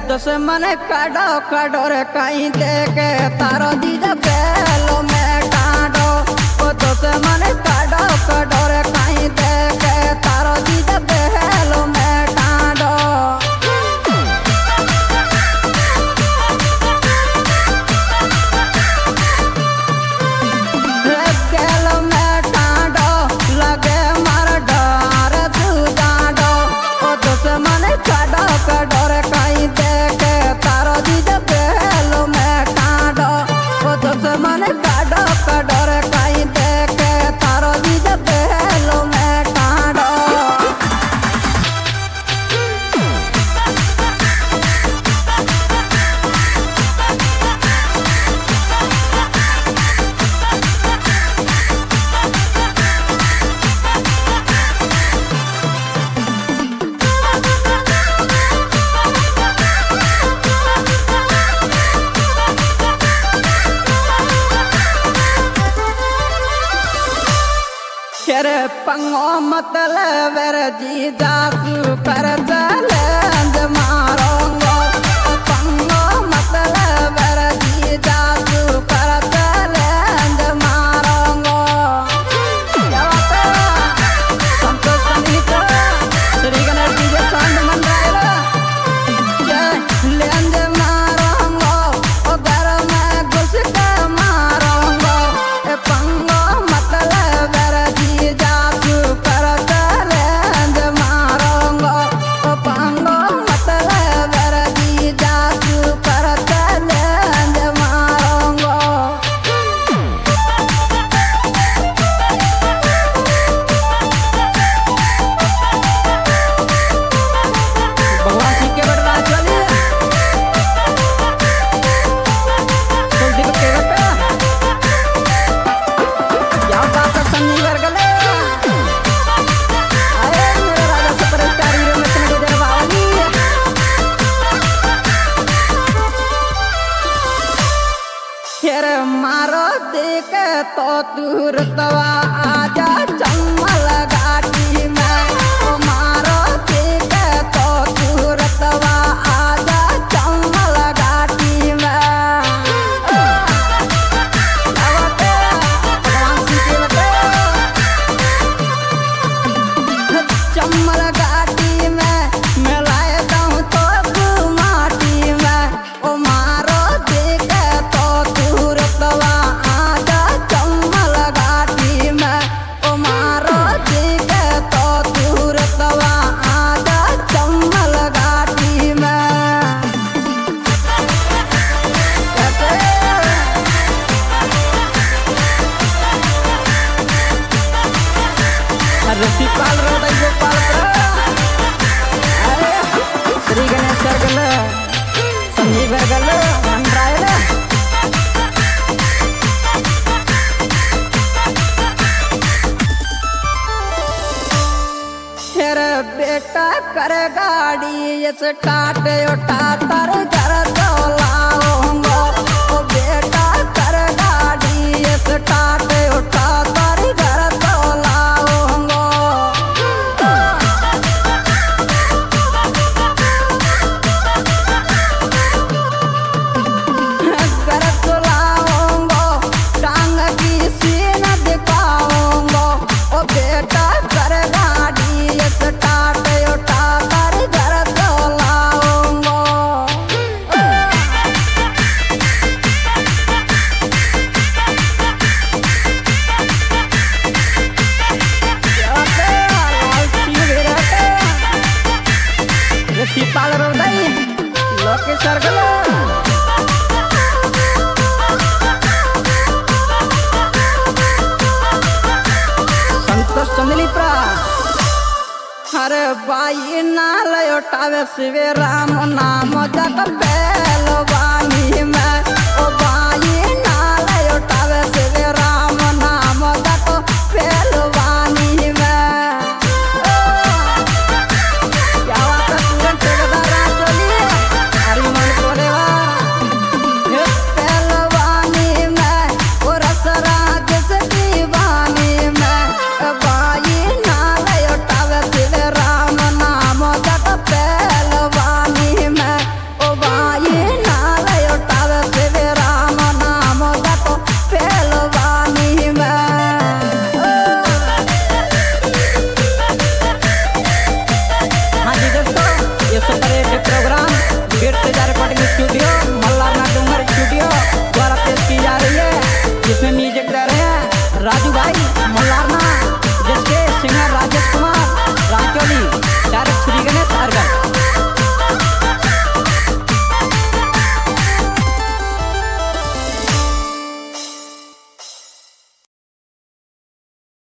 दुश्मन काडो काडो रे कहीं देखे तारो दीदा बेलो में काडो ओ दुश्मन काडो काडो रे कहीं देखे तारो दीदा बेलो में काडो बेलो में काडो लगे मार डर तू जाडो ओ दुश्मन काडो काडो रे कहीं देखे तारो दीदा बेलो में काडो ओ दुश्मन काडो काडो रे कहीं देखे तारो दीदा बेलो में काडो शेरे पंगो मतलब जी जासू कर चले मारोंगो पंगो मतलब जी जासू कर चले मारोंगो क्या बात है संतोष संगीत श्री गणेश जी के साउंड मन रहा है लेंज मारोंगो ओ घर में घुस के मारोंगो ए पंगो मतलब जासू कर चलेंज मारोंगो ओ पंगो मतलब जी जासू कर चलेंज मारोंगो भगवान जी के बड़वा चली कुलदीप के बेटा क्या बात है संजीवर गले अरे मेरा राजा सुपरस्टार हीरो में गुजर बावली शेर मारो देखे तो दूर तवा आजा चम्मल घाटी में ओ मारो देखे तो दूर तवा आजा चम्मल घाटी में चम्मल घाटी में मैं लाए दूँ तो माटी में ओ मारो देखे तो दूर तवा आजा चम्मल घाटी में ओ मारो देखे तो दूर तवा आजा चम्मल घाटी में रसी पाल रोदाई गोपाल अरे श्री गणेश गल संजीव गल मंडरायल शेर बेटा कर गाड़ी स्टार्ट उठा तर घर तो लाऊंगो ओ बेटा कर गाड़ी स्टार्ट उठा तर घर तो लाऊंगो घर तो लाऊंगो टांग की सीन दिखाऊंगो ओ बेटा कर गाड़ी स्टार्ट उठा कर घर तो लाऊंगो रसी पाल रोदाई लोकेश गल संतोष चंदली प्रा अरे बाई नाल उठावे शिवे राम नाम जग पे